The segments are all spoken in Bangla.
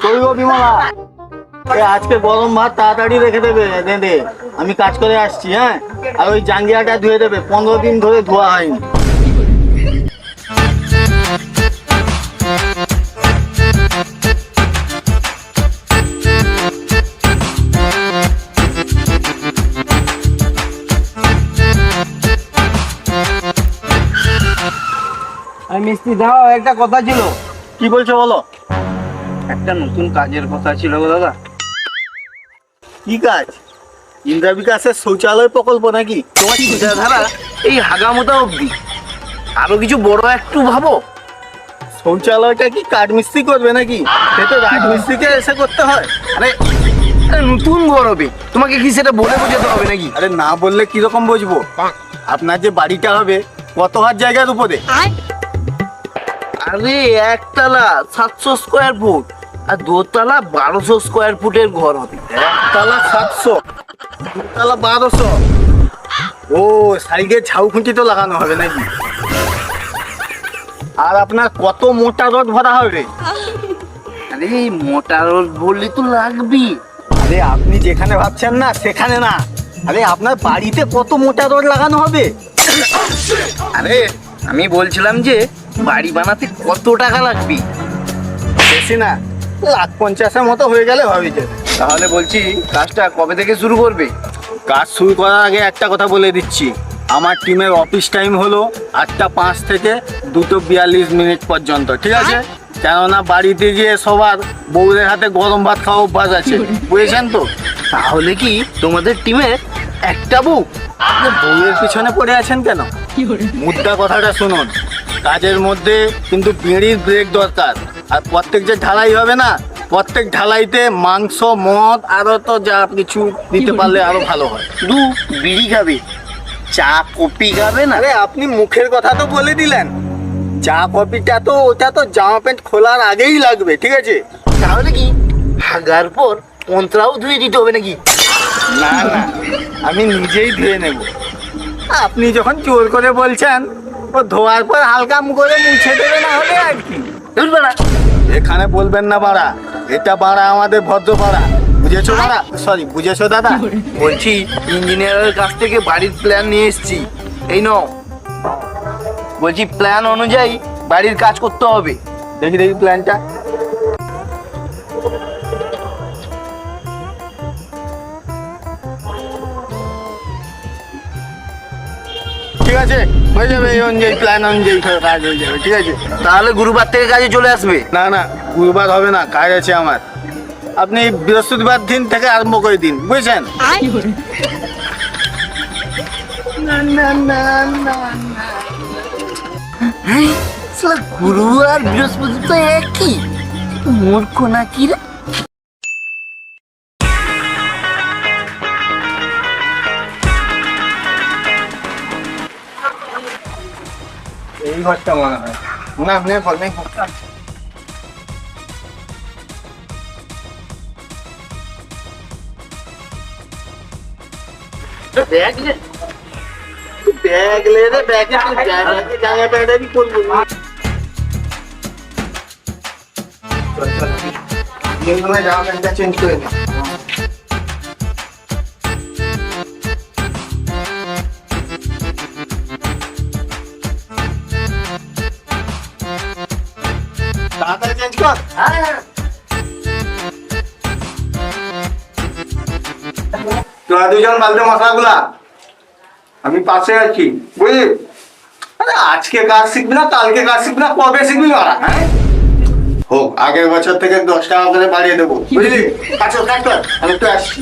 কই গো বিমলা, আজকে গরম ভাত তাড়াতাড়ি রেখে দেবে দে, আমি কাজ করে আসছি। হ্যাঁ, আর ওই জাঙ্গিয়াটা ধুয়ে দেবে, 15 দিন ধরে ধোয়া হয়নি। মিস্ত্রি দাও, একটা কথা ছিল। কি বলছো বলো? একটা নতুন কাজের কথা ছিল গো দাদা। কি কাজ? ইন্দিরা বিকাশের শৌচালয় প্রকল্প নাকি? তোমার চিন্তাধারা এই হাগামোটা অবধি, আরো কিছু বড় একটু ভাবো। শৌচালয়টা কি কাঠমিস্ত্রি করবে নাকি? সে তো রাজমিস্ত্রিকে এসে করতে হয়। আরে নতুন ঘর হবে, তোমাকে কি সেটা বলে বোঝাতে হবে নাকি? আরে না বললে কিরকম বুঝবো? আপনার যে বাড়িটা হবে কত হাত জায়গার উপরে? আরে একতলা 700 স্কোয়ার ফুট আর দোতলা 1200 স্কোয়ার ফুটের ঘর হবে। একতলা 700, দুতলা 1200। ও, সাইডে ঝাউ খুঁটি তো লাগানো হবে নাকি? আর আপনার কত মোটা রড ভরা হবে? আরে মোটা রড বললে তো লাগবেই। আরে আপনি যেখানে ভাবছেন না সেখানে না। আরে আপনার বাড়িতে কত মোটা রড লাগানো হবে? আরে আমি বলছিলাম যে বাড়ি বানাতে কত টাকা লাগবে? বেশি না, 1,50,000-এর মতো হয়ে গেলে হবে। তাহলে বলছি কাজটা কবে থেকে শুরু করবে? কাজ শুরু করার আগে একটা কথা বলে দিচ্ছি, আমার টিমের অফিস টাইম হলো 8টা 5 থেকে 2:42 পর্যন্ত, ঠিক আছে? কেননা বাড়িতে গিয়ে সবার বউদের হাতে গরম ভাত খাওয়া অভ্যাস আছে, বুঝেছেন তো? তাহলে কি তোমাদের টিমে একটা বউ? আপনি বউয়ের পিছনে পড়ে আছেন কেন? মুদ্রা কথাটা শুনুন, কাজের মধ্যে কিন্তু বিড়ির ব্রেক দরকার। আর প্রত্যেক যে ঢালাই হবে না, প্রত্যেক ঢালাইতে মাংস, মদ আরো তো যা কিছু দিতে পারলে আরো ভালো হয়। শুধু বিড়ি খাবে, চা কফি খাবে না? আরে আপনি মুখের কথা তো বলে দিলেন, চা কফিটা তো ওটা তো জামা প্যান্ট খোলার আগেই লাগবে, ঠিক আছে? তাহলে কি হাগার পর পন্ত্রাও ধুয়ে দিতে হবে নাকি? না না, আমি নিজেই ধুয়ে নেব। আপনি যখন জোর করে বলছেন, ও ধোয়ার পর হালকা করে মুছে দেবে, না হলে আর কি। বুঝবে না? এখানে বলবেন না বাড়া, এটা বাড়া আমাদের ভদ্র পাড়া, বুঝেছো বাড়া? সরি, বুঝেছো দাদা? বলছি ইঞ্জিনিয়ারের কাছ থেকে বাড়ির প্ল্যান নিয়ে এসেছি, এই নাও। বলছি প্ল্যান অনুযায়ী বাড়ির কাজ করতে হবে। দেখি দেখি প্ল্যানটা। ঠিক আছে, হয়ে যাবে। এই অনুযায়ী, প্ল্যান অনুযায়ী কাজ হয়ে যাবে, ঠিক আছে? তাহলে গুরুবার থেকে কাজে চলে আসবে? না না, গুরুবার হবে না, কাজ আছে আমার। আপনি বৃহস্পতিবার দিন থেকে আরম্ভ করে দিন, বুঝছেন? গুরু আর বৃহস্পতি তো একই, মূর্খ নাকি রে? এই ঘরটা মনে হয় না, আপনি ফল নেই। ব্যাগ রে, ব্যাগ লে রে, ব্যাগে জায়গা প্যান্টারই করবো। জামা প্যান্টটা চেঞ্জ করে নি। তাড়াতাড়ি চেঞ্জ কর। তোরা দুজন বালতে মশলাগুলা, আমি পাশে আছি, বুঝলি? আরে আজকে কাজ শিখবি না, কালকে কাজ শিখবি না, কবে শিখবি ওরা? হ্যাঁ, হোক, আগের বছর থেকে 10 টাকা করে বাড়িয়ে দেবো, বুঝলি? কাজ কর, কাজ কর, আমি একটু আসছি।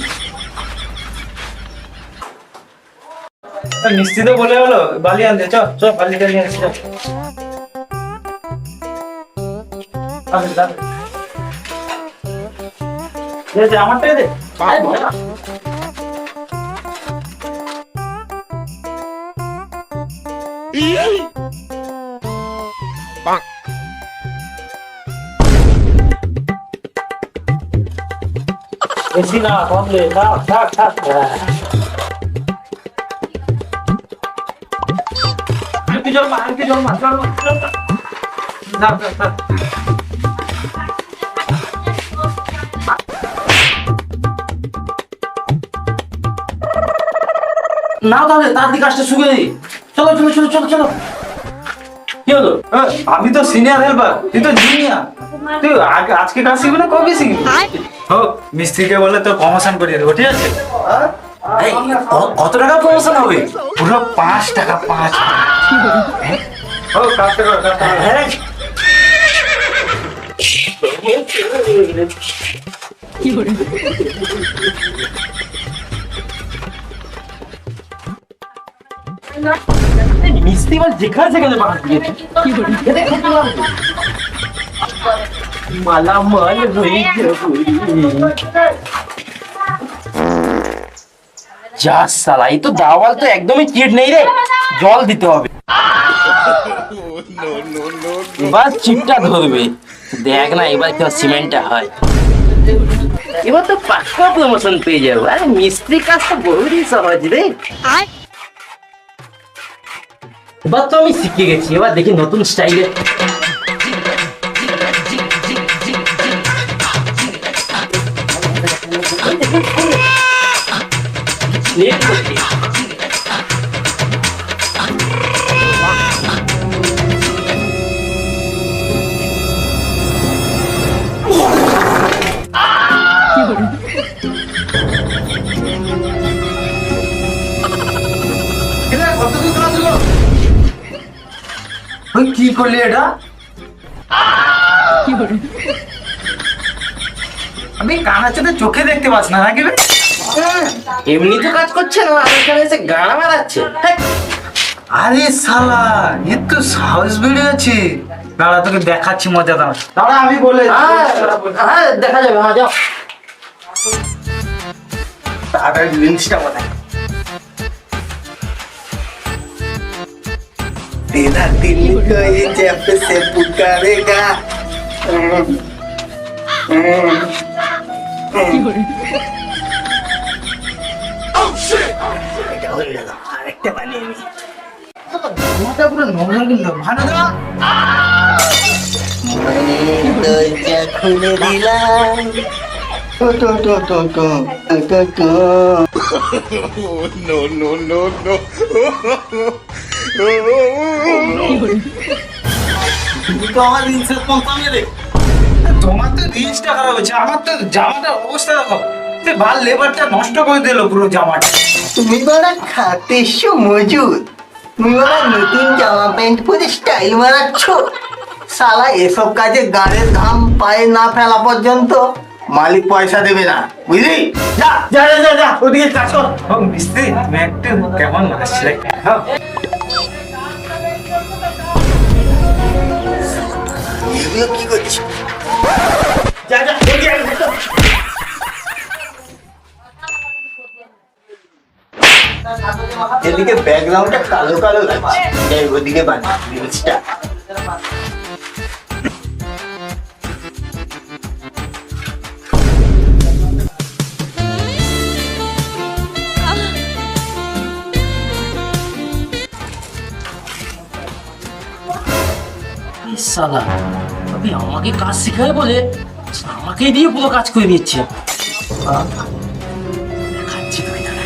মিস্ত্রি তো বলে হলো বালি আনতে, চ চ বালিটা নিয়ে আসি। আমারটাই দে। বেশি না, কম দে, থাক থাক থাক। আরেকটু জল মা, আরেকটু জল মা, জল মা, জল মা। থাক থাক থাক। নাও তাহলে তাড়াতাড়ি কাজটা শুরু করে দিই। চলো চলো চলো চলো চলো। কি হলো? আমি তো সিনিয়র হেল্পার, তুই তো জুনিয়র। তুই আজকে কাজ শিখবি না কবে শিখবি? হোক, মিস্ত্রিকে বলে তো প্রমোশন করিয়ে দেবো, ঠিক আছে? এই, কত টাকা প্রমোশন হবে? পুরো 5 টাকা, 5। হোক, কাজটা করো, কাজটা করো। হ্যাঁ। মিস্ত্রি বল যেখানে সেখানে বাগান দিয়েছে। মালামাল হয়ে যাবো। যা সালা, এই তো দাওয়াল তো একদমই চিট নেই রে, জল দিতে হবে। এবার চিটটা ধরবে, দেখ না এবার কেউ সিমেন্টটা হয়। এবার তো পাক্কা প্রমোশন পেয়ে যাবো। আরে মিস্ত্রি কাজ তো বহুতই সহজ রে। এবার তো আমি শিখে গেছি, এবার দেখি নতুন স্টাইলে। কি করলি এটা? আমি কানাচোদে চোখে দেখতে পাস না নাকি? এমনি তো কাজ করছে না, আমার এখানে এসে গানা মারাচ্ছে। আরে শালা, এ তো সাহস বেড়ে আছে। দাঁড়া, তোকে দেখাচ্ছি মজা। দাঁড়া আমি বলে। হ্যাঁ দেখা যাবে, হ্যাঁ যাও। তাড়াতাড়ি লিন্সটা বলে। तेरा दिल को ये जब से पुकारेगा। এটা হয়ে গেল, আরেকটা বানিয়ে নি। মাথা পুরো নরম কিন্তু ভালো না। দরজা খুলে দিলাম। তোমার তো রিলসটা খারাপ হয়েছে, আমার তো জামাটার অবস্থা দেখো। ভাল লেবারটা নষ্ট করে দিল পুরো জামাটা। তুমি বড় খাতেছ মজুদ, তুমি বড় নতুন জামা প্যান্ট পরে স্টাইল মারাচ্ছ। শালা এসব কাজে গাড়ির ঘাম পায়ে না ফেলা পর্যন্ত মালিক পয়সা দেবে না, বুঝলি? যা যা যা যা, ওদিকে কাজ কর। ও মিস্ত্রি, তুমি একটু কেমন আসলে? কি করছিস? যা যা, ওদিকে আগে দেখো। এদিকে ব্যাকগ্রাউন্ডটা কালো কালো লাগছে, যাই ওদিকে বানিয়ে রিলসটা। শালা, তবে আমাকে কাজ শেখায় বলে আমাকে দিয়ে পুরো কাজ করে দিচ্ছে। দেখাচ্ছি তোকে, দাঁড়া।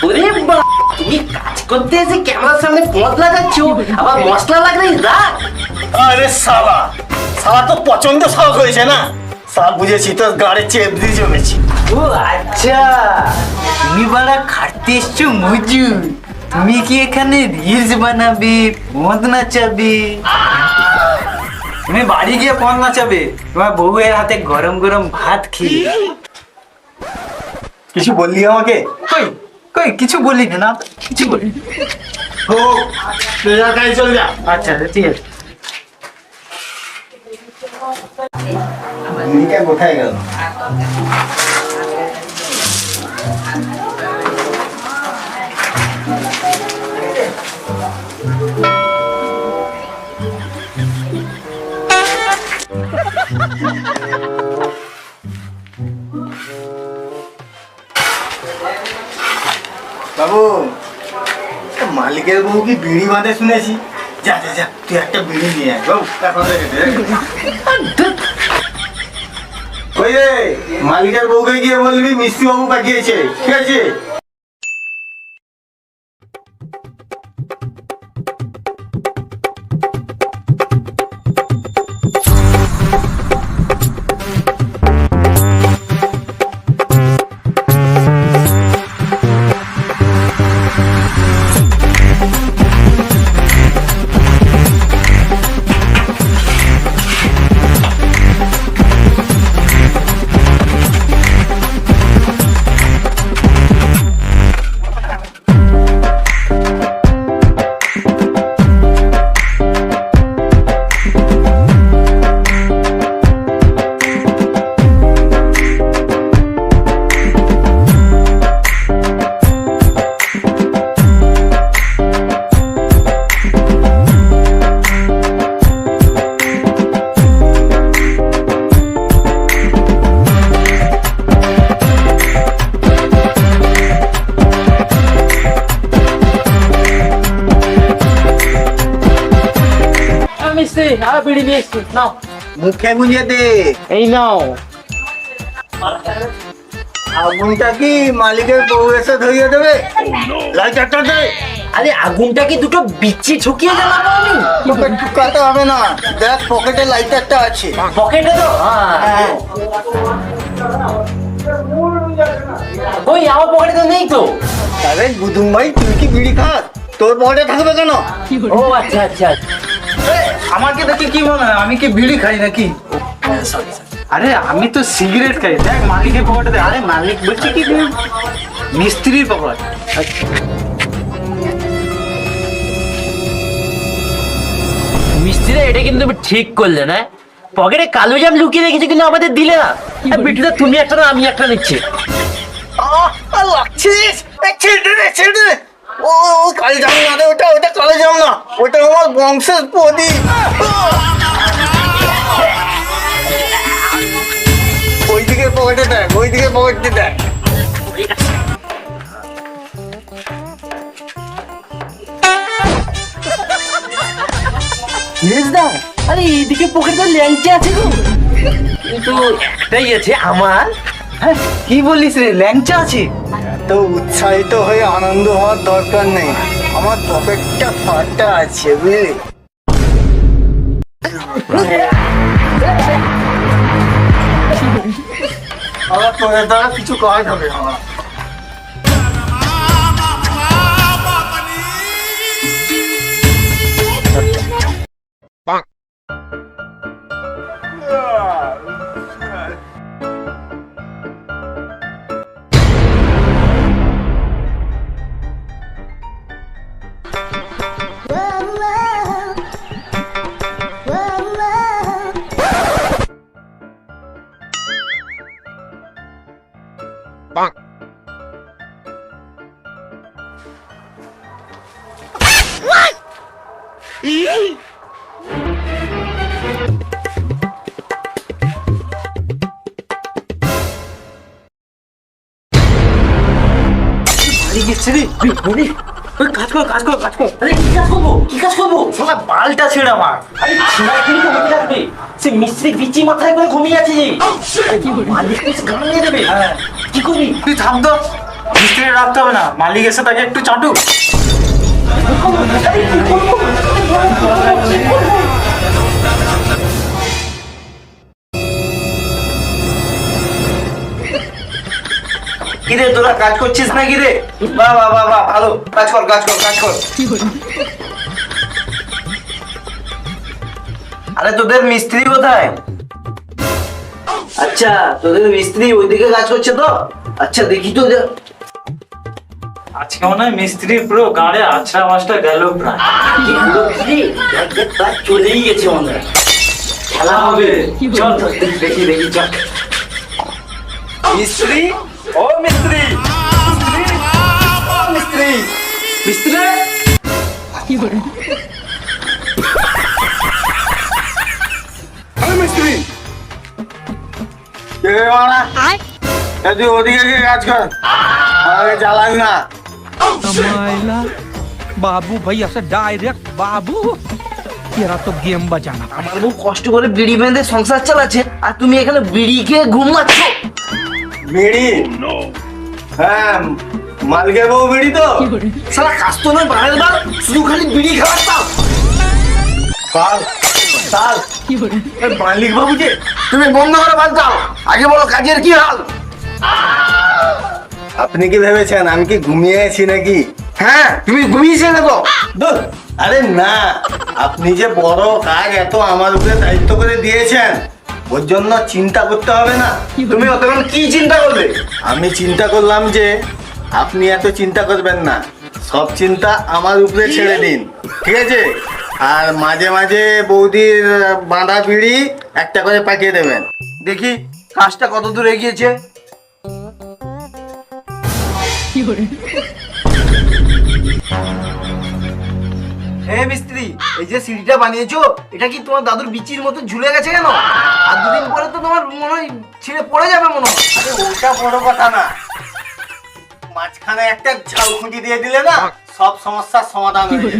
ওরে বাবা, তুমি কাজ করতে এসে ক্যামেরার সামনে পথ লাগাচ্ছ, আবার মশলা লাগাই রাখ। আরে শালা, শালা তো প্রচন্ড সাহস হয়েছে না। শালা বুঝেছি, তোর গাড়ির চেপদি জমেছি। ও আচ্ছা, তুমি বাড়া খাটতে এসছো মজুর। তুমি কি এখানে রিলস বানাবে, পথ নাচাবে? তুমি বাড়ি গিয়ে পথ নাচাবে তোমার বউয়ের হাতে গরম গরম ভাত খেয়ে। কিছু বললি আমাকে? কই কই কিছু বলি না, কিছু বলি। ও তুই যা, গাড়ি চলে যা। আচ্ছা ঠিক আছে। মিনিকা কোথায় গেল? বাবু, মালিকের বউ কি বিড়ি বাঁধে শুনেছি? যা যা যা, তুই একটা বিড়ি নিয়ে আয় বাবু। এখন ওই রে মালিকের বউকে গিয়ে বলবি মিস্ত্রি বাবু পাঠিয়েছে, ঠিক আছে? মিস্ত্রি আর বিড়ি নিয়ে এসছি, নাও। মুখে গুঁজে দে। এই নাও। আগুনটা কি মালিকের বউ এসে ধরিয়ে দেবে? লাইটারটা দে। আরে আগুনটা কি দুটো বিচ্ছি ঝুঁকিয়ে জ্বালাবো আমি? তোকে ঠুকাতে হবে না, দেখ পকেটে লাইটারটা আছে। পকেটে তো? হ্যাঁ। ওই আমার পকেটে তো নেই তো। আরে গুদুম ভাই, তুই কি বিড়ি খাস? তোর পকেটে থাকবে কেন? ও আচ্ছা আচ্ছা। আমাকে দেখে কি মনে হয় আমি কি বিড়ি খাই নাকি? আরে আমি তো সিগারেট খাই। দেখ মালিকের পকেটে দেখ। আরে মালিক বলছি কি মিস্ত্রির পকেট। মিস্ত্রি এটা কিন্তু তুমি ঠিক করলে না। পকেটে কালো জাম লুকিয়ে রেখেছে কিন্তু আমাদের দিলে না। বিটুটা তুমি একটা না আমি একটা নিচ্ছি। লাগছিস? ছেড়ে দে, ছেড়ে দে। ও কালো জাম না রে, ওটা কালো জাম না, ওটা আমার বংশের প্রদীপ। ওইদিকে পকেটে দেখ, ওইদিকে পকেটে দেখ। মেজদা, আরে এইদিকে পকেটে ল্যাংচা আছে গো। কিন্তু একটাই আছে আমার। হ্যাঁ কি বলিস রে, ল্যাংচা আছে? তো উৎসাহিত হয়ে আনন্দ হওয়ার দরকার নেই, আমার পকেটটা ফাটা আছে, বুঝলি? আমার তোদের দ্বারা কিছু কাজ হবে না। কাজ কর কাজ কর কাজ কর। আরে কি কাজ করবো? কি কাজ করবো? শালা বালটা ছেড়ে আমার। আরে ছিঁড়া কিনে তো মনে রাখবে। সে মিস্ত্রি বিচি মাথায় করে ঘুমিয়ে আছে যে। মালিক এসে গান নিয়ে দেবে। হ্যাঁ। কি করবি? তুই থাম তো, মিস্ত্রি রাখতে হবে না, মালিক এসে তাকে একটু চাটু। কিরে তোরা কাজ করছিস না কিরে? বাহ বাহ বাহ বাহ, ভালো কাজ কর কাজ কর কাজ কর। আরে তোদের মিস্ত্রি কোথায়? আচ্ছা তোদের মিস্ত্রি ওইদিকে কাজ করছে তো? আচ্ছা দেখি তো। আজকে মনে হয় মিস্ত্রি পুরো গাড়ে আছড়া মাছটা গেল প্রায়। কাজ চলেই গেছে মনে হয়। খেলা হবে। চল দেখি দেখি চল। মিস্ত্রি, ও মিস্ত্রি, মিস্ত্রি, মিস্ত্রি। মিস্ত্রি কে বাড়া? তুই ওদিকে গিয়ে কাজ কর, আমাকে জ্বালাস না। कमायला बाबू भाई असं डायरेक्ट बाबू আমার বউ কষ্ট করে বিড়ি বেঁধে সংসার চালাচ্ছে আর তুমি এখানে বিড়ি খেয়ে ঘুমাচ্ছ। বিড়ি? হ্যাঁ, মালিকের বউ বিড়ি তো। সারা কাজ তো নয় বাড়ার বার, শুধু খালি বিড়ি খাওয়ার তাও। বাল, তাল। এ মালিক বাবু যে, তুমি বন্ধ করে বাদ দাও, আগে বলো কাজের কি হাল? আপনি কি ভেবেছেন আমি কি ঘুমিয়ে আছি নাকি? হ্যাঁ, তুমি ঘুমিয়েছিলে তো। ধুর, আরে না, আপনি যে বড় কাজ এত আমার উপরে দায়িত্ব করে দিয়েছেন, ওর জন্য চিন্তা করতে হবে না। তুমি তখন কি চিন্তা করবে? আমি চিন্তা করলাম যে আপনি এত চিন্তা করবেন না, সব চিন্তা আমার উপরে ছেড়ে দিন, ঠিক আছে? আর মাঝে মাঝে বৌদির বাঁধা বিড়ি একটা করে পাঠিয়ে দেবেন। দেখি কাজটা কত দূর এগিয়েছে। হ্যাঁ মিস্ত্রি, এই যে সিঁড়িটা বানিয়েছো, এটা কি তোমার দাদুর বিচির মতো ঝুলে গেছে কেন? আর দুদিন পরে তো তোমার মনে হয় ছিঁড়ে পড়ে যাবে মনে হয়। আরে ওটা বড় কথা না, মাঝখানে একটা ঝাউ খুঁটি দিয়ে দিলে না সব সমস্যার সমাধান হয়ে যাবে।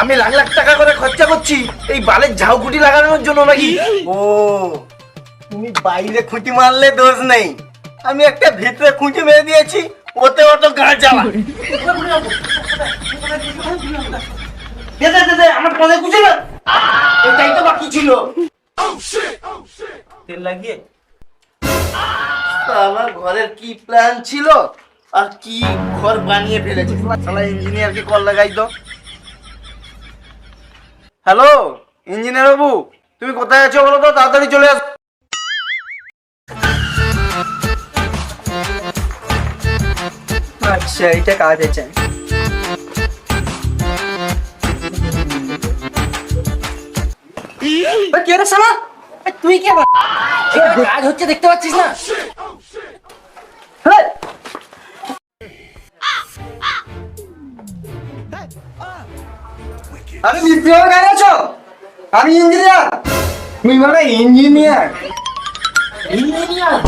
আমি লাখ লাখ টাকা করে খরচা করছি এই বালের ঝাউকুটি লাগানোর জন্য নাকি? ও, তুমি বাইরে খুঁটি মারলে দোষ নেই, আমি একটা ভিতরে খুঁটি মেরে দিয়েছি, ওতে অত গা জ্বালা। আমার পদে কুচে না, এটাই তো বাকি ছিল। তেল লাগিয়ে আমার ঘরের কি প্ল্যান ছিল আর কি ঘর বানিয়ে ফেলেছে। শালা ইঞ্জিনিয়ারকে কল লাগাই তো। হ্যালো ইঞ্জিনিয়ার বাবু, তুমি কোথায় আছো বলো তো, তাড়াতাড়ি চলে আসো। আচ্ছা, এটা কাজে চাই। কি রে শালা, তুই কে? কাজ হচ্ছে দেখতে পাচ্ছিস না? আমি মিস্ত্রি হয়ে গাড়ি আছো? আমি ইঞ্জিনিয়ার। তুই মানে ইঞ্জিনিয়ার? ইঞ্জিনিয়ার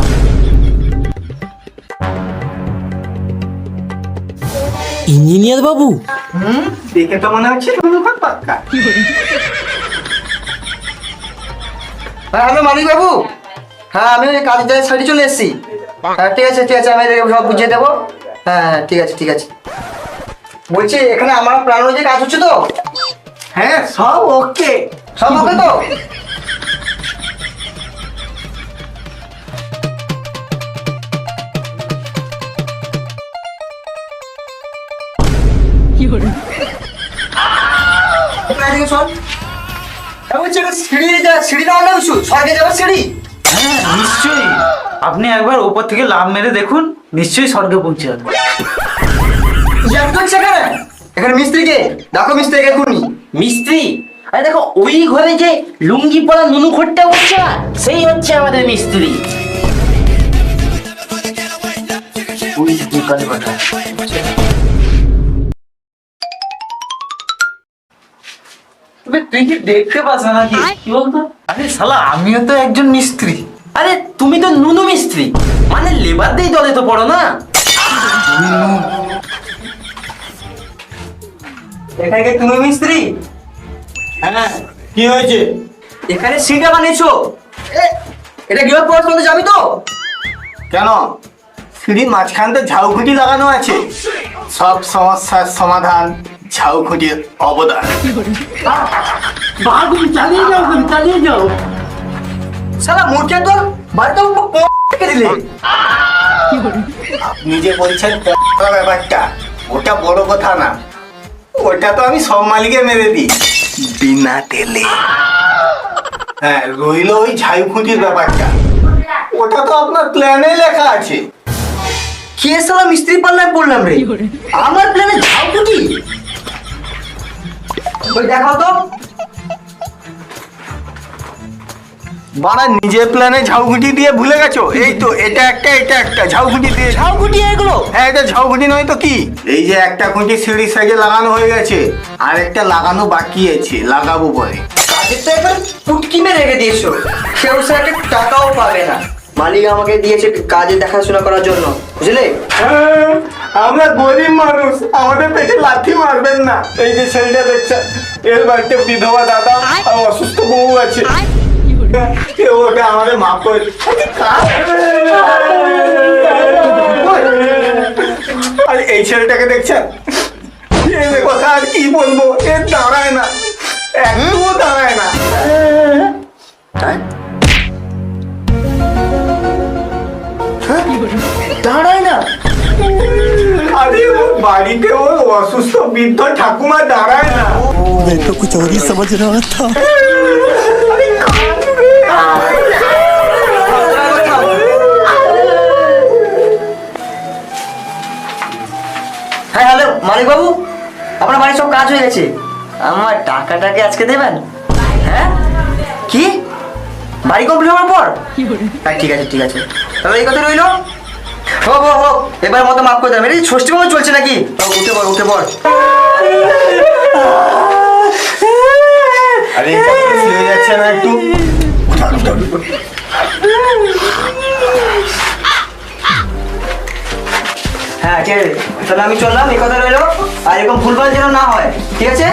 ইঞ্জিনিয়ার বাবু, দেখে তো মনে হচ্ছে তুমি খুব পাক্কা। হ্যাঁ, আমি মালিক বাবু। হ্যাঁ, আমি কাজের জায়গায় সাইডে চলে এসেছি। হ্যাঁ ঠিক আছে, ঠিক আছে, আমি এদেরকে সব বুঝিয়ে দেবো। হ্যাঁ হ্যাঁ, ঠিক আছে, ঠিক আছে। বলছি এখানে আমার প্ল্যান অনুযায়ী কাজ হচ্ছে তো? হ্যাঁ, সব ওকে। সব হবে তো? এদিকে শোন। আমি বলছি এটা সিঁড়িটা অন্য কিছু, স্বর্গে যাবে সিঁড়ি। হ্যাঁ নিশ্চয়ই, আপনি একবার উপর থেকে লাফ মেরে দেখুন, নিশ্চয়ই স্বর্গে পৌঁছে যাবে। এখানে এখানে মিস্ত্রিকে দেখো, মিস্ত্রিকে এখনই। মিস্ত্রি? আরে দেখো, ওই ঘরে যে লুঙ্গি পরা নুনু খোট্টা উঠছে না, সেই হচ্ছে আমাদের মিস্ত্রি। ওই দোকানে বাটা। তুই কি দেখতে পাস না নাকি? কি বলতো? আরে শালা, আমিও তো একজন মিস্ত্রি। আরে তুমি তো নুনু মিস্ত্রি, মানে লেবারদের দলে তো পড়ো না? এখানে কি তুমি মিস্ত্রি? হ্যাঁ, কি হয়েছে? এখানে সিঁড়িটা বানিয়েছো, এটা গৃহ প্রবেশ করতে যাবি তো? কেন? সিঁড়ির মাঝখানতে ঝাউখুঁটি লাগানো আছে, সব সমস্যার সমাধান ঝাউখুঁটির অবদান। চালিয়ে যাও, চালিয়ে যাও। শালা মোটে তো বাড়িতে রেখে দিলে। আপনি যে বলছেন ব্যাপারটা, ওটা বড় কথা না, ওটা তো আমি সব মালিকে মেরে দিই বিনা তেলে। হ্যাঁ, রইল ওই ঝাউখুঁটির ব্যাপারটা, ওটা তো আপনার প্ল্যানে লেখা আছে। কে শালা মিস্ত্রি পাল্লায় পড়লাম রে? আমার প্ল্যানে ঝাউকুটি? ওই দেখাও তো। বাড়া, নিজের প্ল্যানে ঝাউখুঁটি দিয়ে ভুলে গেছো? এই তো, এটা একটা ঝাউখুঁটি দিয়ে। ঝাউকুটি এগুলো? হ্যাঁ, এটা ঝাউখুঁটি নয় তো কি? এই যে একটা খুঁটি সিঁড়ির সাইডে লাগানো হয়ে গেছে, আর একটা লাগানো বাকি আছে, লাগাবো পরে। কাজের তো একবার পুটকি মেরে রেখে দিয়েছো, কেউ সে একটা টাকাও পাবে না। মালিক আমাকে দিয়েছে কাজে দেখাশোনা করার জন্য, বুঝলে? আমরা গরিব মানুষ, আমাদের পেটে লাথি মারবেন না। এই যে ছেলেটা দেখছেন, এর বাড়িতে বিধবা দাদা আর অসুস্থ বউ আছে। কেউ ওকে আমাদের মাফ করে দিন। আর এই ছেলেটাকে দেখছেন, এর কথা আর কি বলবো, এর দাঁড়ায় না, একটুও দাঁড়ায় না। দাঁড়ায় না? আরে ওর বাড়িতে ওর অসুস্থ বৃদ্ধ ঠাকুমা দাঁড়ায় না। मैं तो कुछ और ही समझ रहा था। হ্যাঁ হ্যালো মালিক বাবু, আপনার বাড়ির সব কাজ হয়ে গেছে। আমার টাকাটাকে আজকে দেবেন? হ্যাঁ কি বাড়ি কমপ্লিট হওয়ার পর? হ্যাঁ ঠিক আছে ঠিক আছে, তাহলে এই কথা রইলো। হোক হোক হোক, এবার মতো মাফ করে দেবেন। এই ষষ্ঠী বাবু চলছে নাকি? উঠে পড় উঠে পড়। আরে এটা বেশি হয়ে যাচ্ছে না একটু? হ্যাঁ ঠিক আছে, তাহলে আমি চললাম, এই কথা রইলো। আর এরকম ভুলভাল যেন না হয়, ঠিক আছে?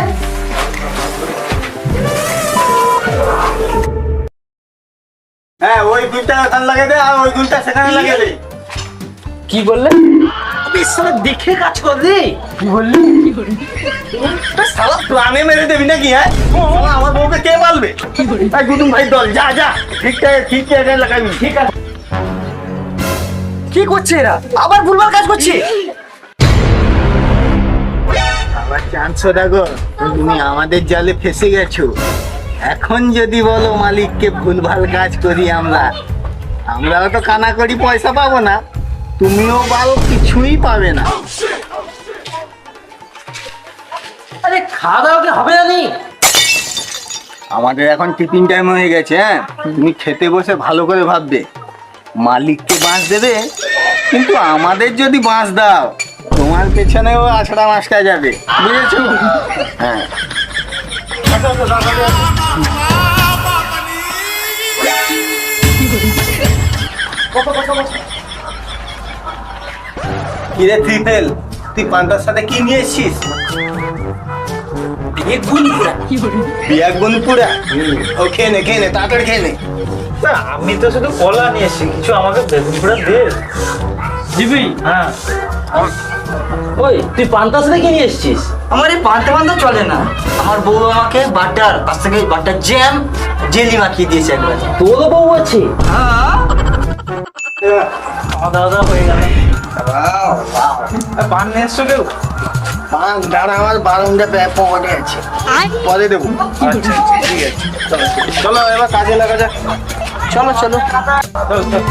হ্যাঁ, ওই দুইটা এখানে লাগিয়ে দে আর ওই দুইটা সেখানে লাগিয়ে দে। কি বললে? সালা দেখে কাজ কর রে। কি বললি? শালা প্লানে মেরে দেবি নাকি? হ্যাঁ, শালা আমার বউকে কে পালবে? এই গুদুম ভাই দল, যা যা, ঠিক জায়গায় লাগাবি। ঠিক আছে। কি করছে এরা? আবার ভুলভাল কাজ করছে। আবার চান্স দেখো, তুমি আমাদের জালে ফেসে গেছো। এখন যদি বলো মালিককে ভুলভাল কাজ করি আমরাও তো কানা করি পয়সা পাবো না, তুমিও বাল কিছুই পাবে না। আরে খাওয়া দাওয়া কি হবে না নি? আমাদের এখন টিফিন টাইম হয়ে গেছে। হ্যাঁ, তুমি খেতে বসে ভালো করে ভাববে। মালিককে বাঁশ দেবে, কিন্তু আমাদের যদি বাঁশ দাও, তোমার পেছনেও আষাঢ়া মাসটা যাবে, বুঝেছো? হ্যাঁ। কিরে ট্রিপল, তুই পান্তার সাথে কি নিয়ে এসছিস? বিয়াক বনপুরা। ও খেয়ে নে, তাড়াতাড়ি খেয়ে নে। না, আমি তো শুধু কলা নিয়ে এসেছি, কিছু আমাকে বেগুন পোড়া দে। দিবি? হ্যাঁ। ওই তুই পান্তা সাথে কি নিয়ে এসেছিস? আমার এই পান্তা পান্তা চলে না। আমার বউ আমাকে বাটার, আজ থেকে বাটার জ্যাম জেলি মাখিয়ে দিয়েছে একবার। তোরও বউ আছে? হ্যাঁ খাওয়া দাওয়া হয়ে গেল। পান নিয়ে এসছো কেউ? পান দাঁড়া, আমার বারুনটা পকেটে আছে, পরে দেবো। আচ্ছা ঠিক আছে, চলো এবার কাজে লাগা যাক। চলো চলো। চল, চল।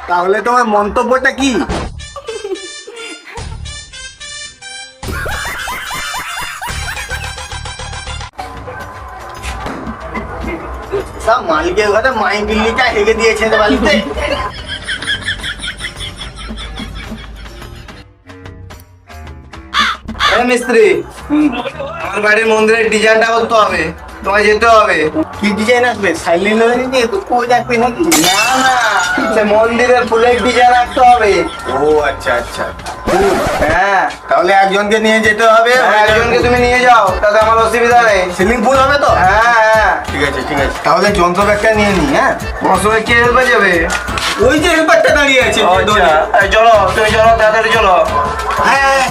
তাহলে তোমার মন্তব্যটা কি? সব মালিকের ঘরে মাই বিল্লিটা হেগে দিয়েছে রে বাড়িতে। মিস্ত্রি, আমার বাড়ির মন্দিরের ডিজাইনটা করতে হবে, তোমায় যেতে হবে। কি ডিজাইন আসবে? সাইলেন্ট হয়ে নিয়ে তো কই রাখবে নাকি? না না, সে মন্দিরের ফুলের ডিজাইন রাখতে হবে। ও আচ্ছা আচ্ছা, হ্যাঁ তাহলে একজনকে নিয়ে যেতে হবে। একজনকে তুমি নিয়ে যাও, তাতে আমার অসুবিধা নেই। সিলিং ফুল হবে তো? হ্যাঁ হ্যাঁ, ঠিক আছে ঠিক আছে, তাহলে যন্ত্র ব্যাগটা নিয়ে নি। হ্যাঁ, বসে কে হেল্পে যাবে? ওই যে হেল্পারটা দাঁড়িয়ে আছে। আচ্ছা, এই চলো, তুমি চলো, তাড়াতাড়ি চলো। হ্যাঁ,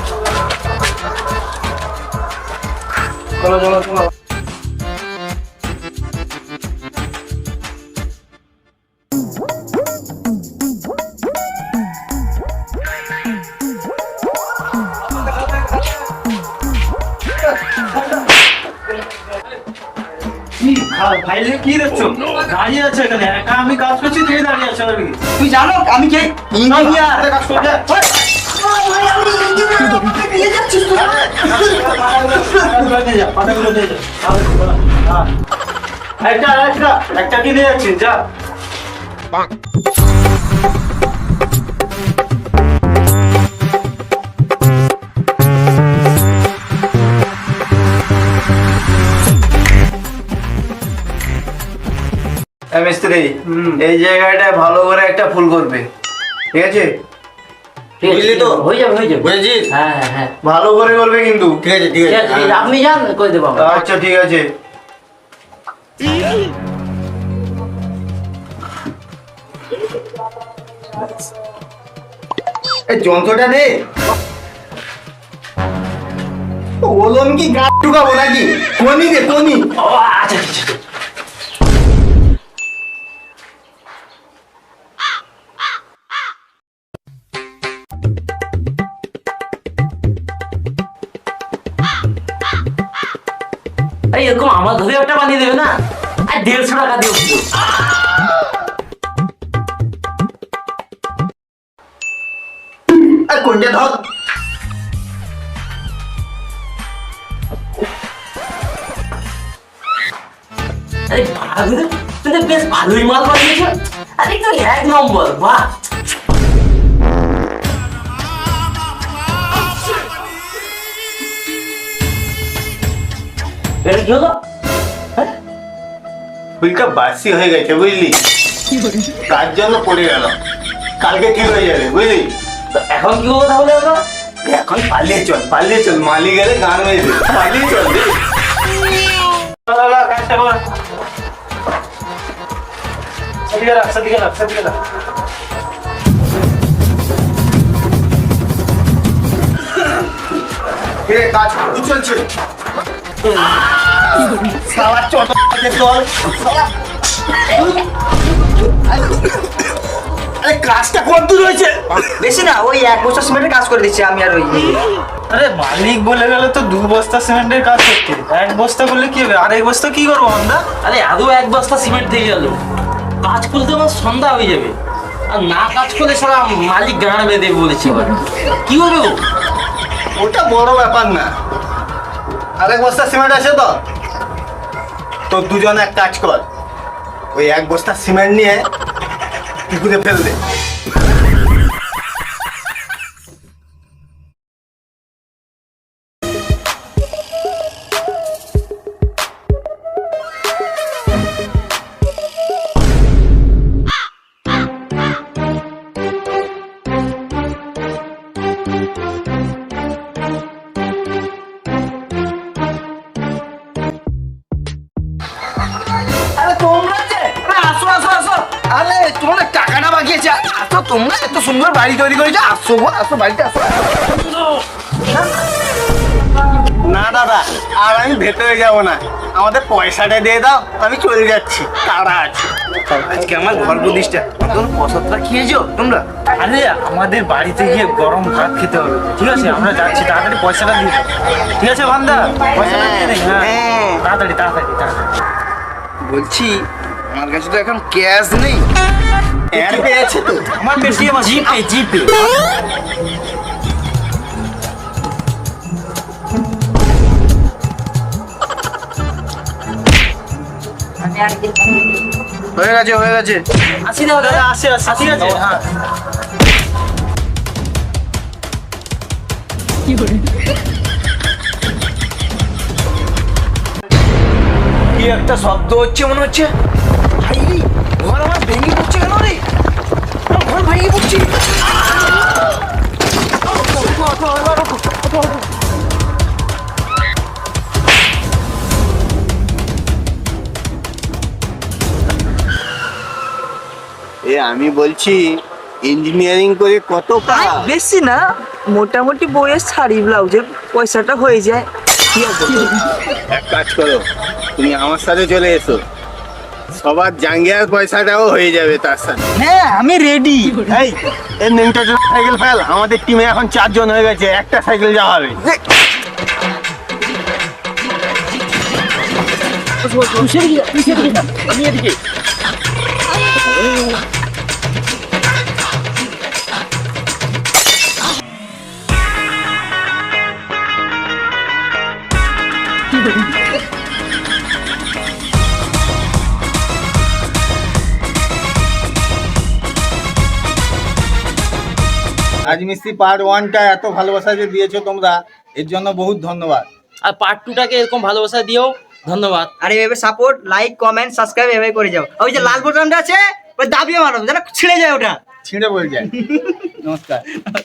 চলো চলো চলো। ভাইলে কি দেখছো? দাঁড়িয়ে আছে এখানে, একা আমি কাজ করছি, তুই দাঁড়িয়ে আছো নাকি? তুই জানো আমি কে? ইঞ্জিনিয়ার। কাজ করবে। একটা কি নিয়ে যাচ্ছিস? যা। মিস্ত্রি, এই জায়গাটায় ভালো করে একটা ফুল করবে, ঠিক আছে? ঠিক আছে, বুঝলি তো? হয়ে যাবে, হয়ে যাবে। বুঝেছিস? হ্যাঁ হ্যাঁ হ্যাঁ, ভালো করে করবে কিন্তু। ঠিক আছে ঠিক ঠিক আছে আছে, আপনি যান, করে দেবো আমরা। আচ্ছা ঠিক আছে। এই যন্ত্রটা দে। ওলন কি গা ঢুকাবো নাকি? কোনি দে কোনি। ও, আচ্ছা আচ্ছা আচ্ছা। এই এরকম আমার ধরে একটা বানিয়ে দেবে না, আর 150 টাকা দিও শুধু। আর কোনটা ধর। আরে ভালো, তুমি তো বেশ ভালোই মাল বানিয়েছো। আরে তো 1 নম্বর, বাহ। এটা কি হলো? ফুলটা বাসি হয়ে গেছে বুঝলি, তার জন্য পড়ে গেল। কালকে ঠিক হয়ে যাবে বুঝলি। তো এখন কি হলো তাহলে ওটা? এখন পালিয়ে চল, পালিয়ে চল, মালি গেলে গান হয়ে যাবে। পালিয়ে চল রে। কাজটা কর। সেদিকে রাখ, সেদিকে রাখ, সেদিকে রাখ। রে কাজ কি চলছে? সারা চট দল সারা। আরে কাজটা কত দূর হয়েছে? বেশি না, ওই 1 বছর সিমেন্টের কাজ করে দিচ্ছি আমি আর ওই। আরে মালিক বলে গেল তো 2 বস্তা সিমেন্টের কাজ করতে, 1 বস্তা করলে কি হবে? আর 1 বস্তা কি করবো আমরা? আরে আদৌ 1 বস্তা সিমেন্ট দিয়ে গেল, কাজ করতে আমার সন্ধ্যা হয়ে যাবে। আর না কাজ করলে সারা মালিক গাঁড় বেঁধে দেবে বলেছে। এবার কি হবে ও? ওটা বড় ব্যাপার না। আরেক বস্তা সিমেন্ট আছে তো, তো দুজন এক কাজ কর, ওই 1 বস্তা সিমেন্ট নিয়ে পুকুরে ফেল দে। আরে তোমরা যে, আরে আসো আসো আসো। আরে তোমাদের টাকাটা বাকি আছে, আসো তোমরা, এত সুন্দর বাড়ি তৈরি করেছো, আসো গো, আসো বাড়িতে আসো। না দাদা, আর আমি ভেতরে যাব না, আমাদের পয়সাটা দিয়ে দাও, আমি চলে যাচ্ছি। তারা আছে আজকে আমার ঘর প্রতিষ্ঠা। পয়সাটা খেয়েছো তোমরা? আরে আমাদের বাড়িতে গিয়ে গরম ভাত খেতে হবে, ঠিক আছে? আমরা যাচ্ছি, তাড়াতাড়ি পয়সাটা দিয়ে দাও, ঠিক আছে বান্দা? পয়সাটা দিয়ে দে, হ্যাঁ তাড়াতাড়ি তাড়াতাড়ি তাড়াতাড়ি। বলছি আমার কাছে তো এখন ক্যাশ নেই। এর পেয়েছে তো। আমার পেটিএম আছে। জিপে জিপে। হয়ে গেছে হয়ে গেছে। আসি দাও দাদা। আসে আসে, ঠিক আছে? হ্যাঁ। কি একটা শব্দ হচ্ছে মনে হচ্ছে। হাই রে, ঘর আমার ভেঙে পড়ছে কেন রে? আমার ঘর ভেঙে পড়ছে। এ আমি বলছি, ইঞ্জিনিয়ারিং করে কত টাকা? বেশি না, মোটামুটি বইয়ের শাড়ি ব্লাউজের পয়সাটা হয়ে যায়। কি আর বলবো? এক কাজ করো, তুমি আমার সাথে চলে এসো, সবার জাঙ্গিয়ার পয়সাটাও হয়ে যাবে তার সাথে। হ্যাঁ আমি রেডি। এই এর নেমটা সাইকেল ফেল, আমাদের টিমে এখন 4 জন হয়ে গেছে, একটা সাইকেল যাওয়া হবে। আমি এদিকে। রাজমিস্ত্রি পার্ট 1টা এত ভালোবাসা যে দিয়েছো তোমরা, এর জন্য বহুত ধন্যবাদ। আর পার্ট 2টাকে এরকম ভালোবাসা দিও, ধন্যবাদ। আর এইভাবে সাপোর্ট, লাইক, কমেন্ট, সাবস্ক্রাইব এভাবে করে যাও। আর ওই যে লাল বোতামটা আছে ওই দাবিয়ে মারো যেন ছিঁড়ে যায় ওটা। ছিঁড়ে বলে যায়। নমস্কার।